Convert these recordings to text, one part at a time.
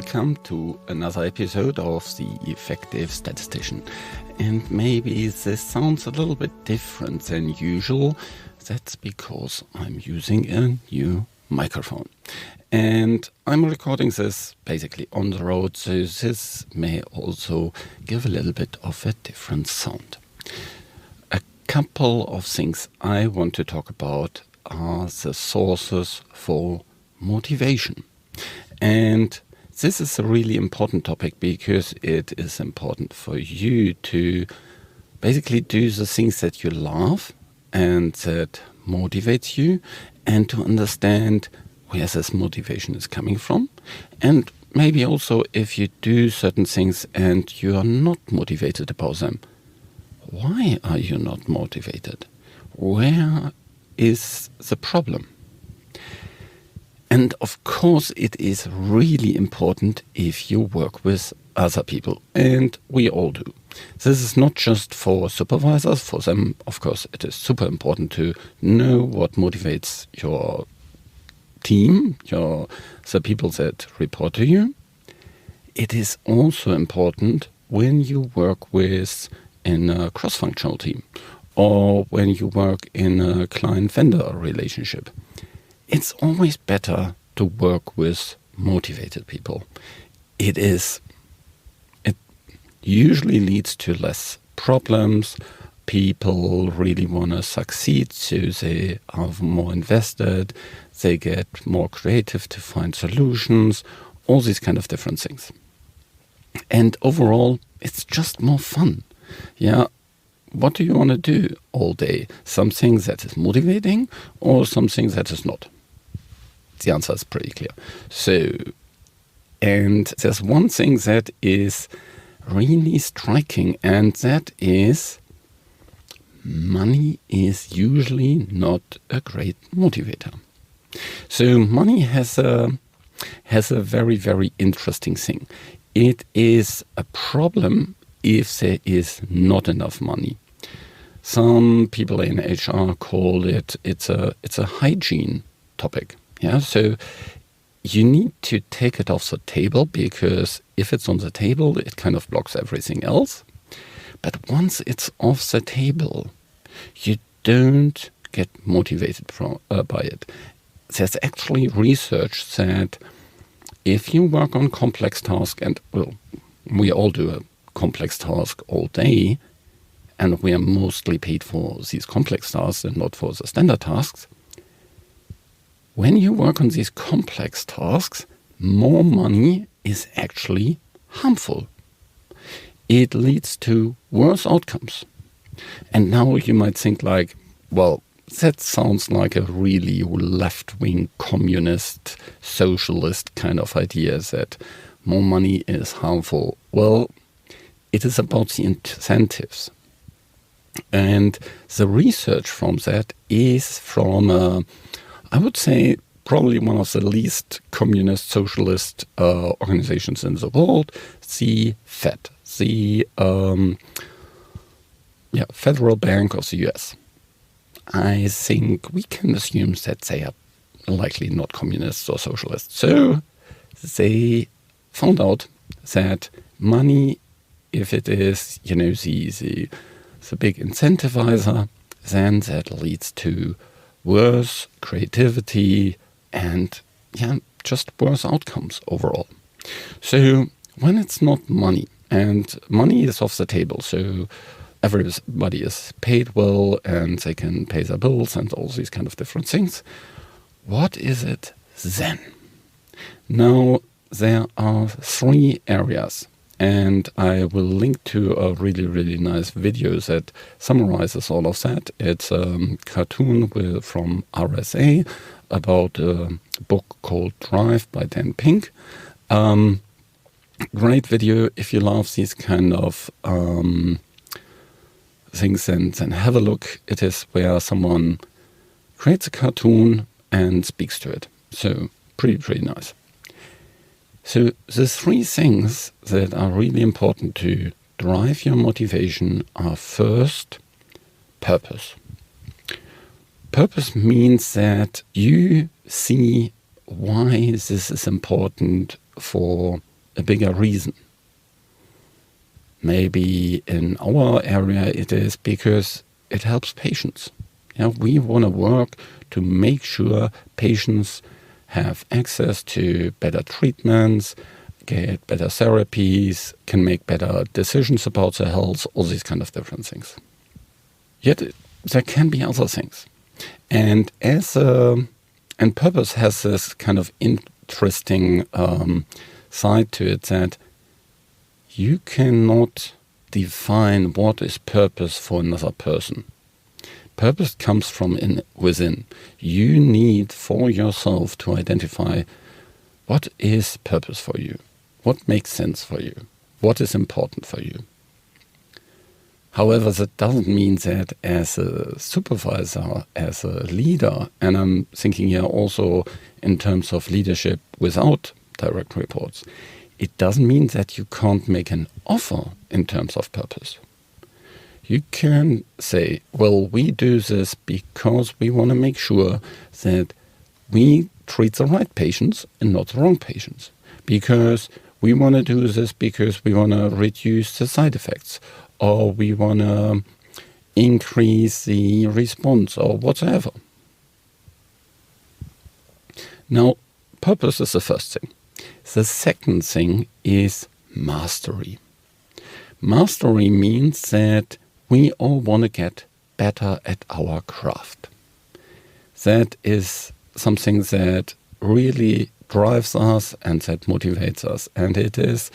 welcome to another episode of The Effective Statistician. And maybe this sounds a little bit different than usual. That's because I'm using a new microphone. And I'm recording this basically on the road, so this may also give a little bit of a different sound. A couple of things I want to talk about are the sources for motivation. And this is a really important topic because it is important for you to basically do the things that you love and that motivates you, and to understand where this motivation is coming from. And maybe also if you do certain things and you are not motivated about them, why are you not motivated? Where is the problem? And of course, it is really important if you work with other people, and we all do. This is not just for supervisors. For them, of course, it is super important to know what motivates your team, the people that report to you. It is also important when you work in a cross-functional team, or when you work in a client-vendor relationship. It's always better to work with motivated people. It usually leads to less problems. People really want to succeed, so they are more invested. They get more creative to find solutions, all these kind of different things. And overall, it's just more fun. Yeah. What do you want to do all day? Something that is motivating or something that is not? The answer is pretty clear. And there's one thing that is really striking, and that is money is usually not a great motivator. So money has a very, very interesting thing. It is a problem if there is not enough money. Some people in HR call it's a hygiene topic. Yeah, so you need to take it off the table, because if it's on the table, it kind of blocks everything else. But once it's off the table, you don't get motivated by it. There's actually research that if you work on complex tasks, and we all do a complex task all day, and we are mostly paid for these complex tasks and not for the standard tasks. When you work on these complex tasks, more money is actually harmful. It leads to worse outcomes. And now you might think like, well, that sounds like a really left-wing communist, socialist kind of idea that more money is harmful. Well, it is about the incentives. And the research from that is from I would say probably one of the least communist socialist organizations in the world, the Fed, the Federal Bank of the US. I think we can assume that they are likely not communists or socialists. So they found out that money, if it is, the big incentivizer, then that leads to worse creativity and just worse outcomes overall. So when it's not money, and money is off the table, so everybody is paid well and they can pay their bills and all these kind of different things, what is it then? Now, there are three areas, and I will link to a really, really nice video that summarizes all of that. It's a cartoon from RSA about a book called Drive by Dan Pink. Great video. If you love these kind of things, then have a look. It is where someone creates a cartoon and speaks to it. So pretty nice. So the three things that are really important to drive your motivation are, first, purpose. Purpose means that you see why this is important for a bigger reason. Maybe in our area it is because it helps patients. We want to work to make sure patients have access to better treatments, get better therapies, can make better decisions about their health, all these kind of different things. Yet there can be other things. And purpose has this kind of interesting side to it, that you cannot define what is purpose for another person. Purpose comes from within. You need for yourself to identify what is purpose for you, what makes sense for you, what is important for you. However, that doesn't mean that as a supervisor, as a leader, and I'm thinking here also in terms of leadership without direct reports, it doesn't mean that you can't make an offer in terms of purpose. You can say, well, we do this because we want to make sure that we treat the right patients and not the wrong patients. Because we want to do this because we want to reduce the side effects, or we want to increase the response, or whatever. Now, purpose is the first thing. The second thing is mastery. Mastery means that we all want to get better at our craft. That is something that really drives us and that motivates us. And it is,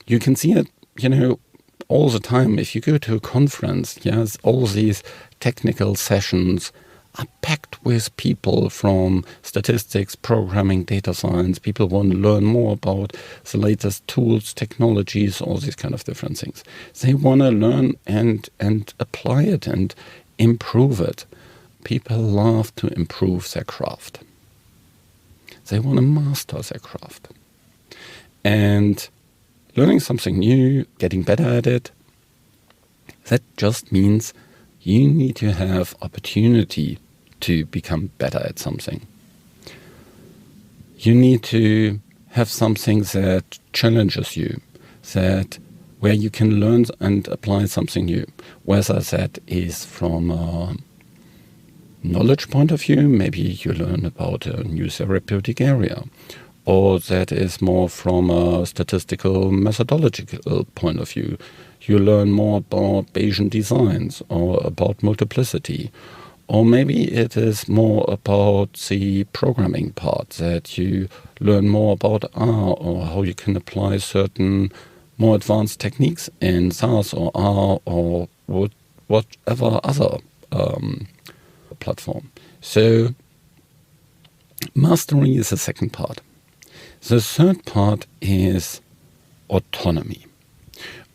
you can see it, all the time. If you go to a conference, yes, all these technical sessions are packed with people from statistics, programming, data science. People want to learn more about the latest tools, technologies, all these kind of different things. They want to learn and apply it and improve it. People love to improve their craft. They want to master their craft. And learning something new, getting better at it, that just means you need to have opportunity to become better at something. You need to have something that challenges you, that where you can learn and apply something new, whether that is from a knowledge point of view, maybe you learn about a new therapeutic area, or that is more from a statistical methodological point of view. You learn more about Bayesian designs or about multiplicity. Or maybe it is more about the programming part, that you learn more about R, or how you can apply certain more advanced techniques in SAS or R or whatever other platform. So mastery is the second part. The third part is autonomy.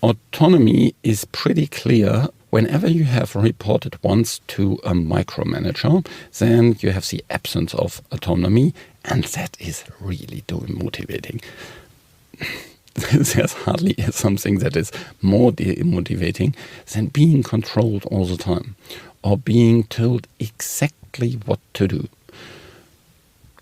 Autonomy is pretty clear. Whenever you have reported once to a micromanager, then you have the absence of autonomy, and that is really demotivating. There's hardly something that is more demotivating than being controlled all the time, or being told exactly what to do.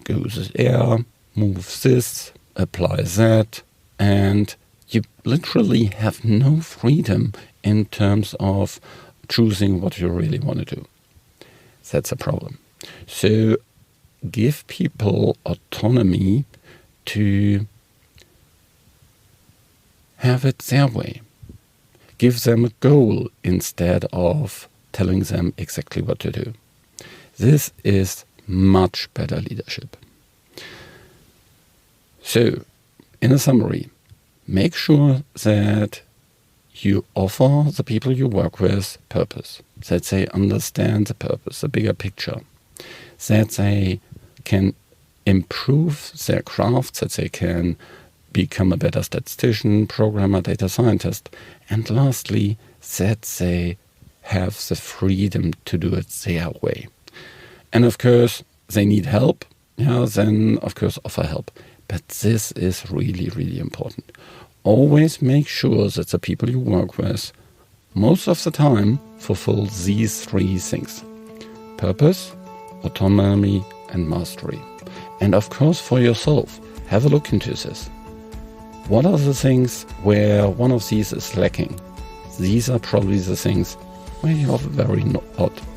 Go there, move this, apply that, and you literally have no freedom in terms of choosing what you really want to do. That's a problem. So give people autonomy to have it their way. Give them a goal instead of telling them exactly what to do. This is much better leadership. So, in a summary, make sure that you offer the people you work with purpose, that they understand the purpose, the bigger picture, that they can improve their craft, that they can become a better statistician, programmer, data scientist, and lastly, that they have the freedom to do it their way. And of course, they need help, then of course offer help. But this is really, really important. Always make sure that the people you work with, most of the time, fulfill these three things: purpose, autonomy, and mastery. And of course, for yourself, have a look into this. what are the things where one of these is lacking? These are probably the things where you are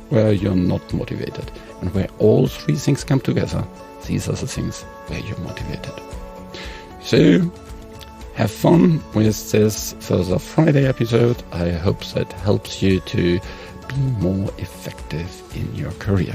where you're not motivated. And where all three things come together, these are the things where you're motivated. So, have fun with this further Friday episode. I hope that helps you to be more effective in your career.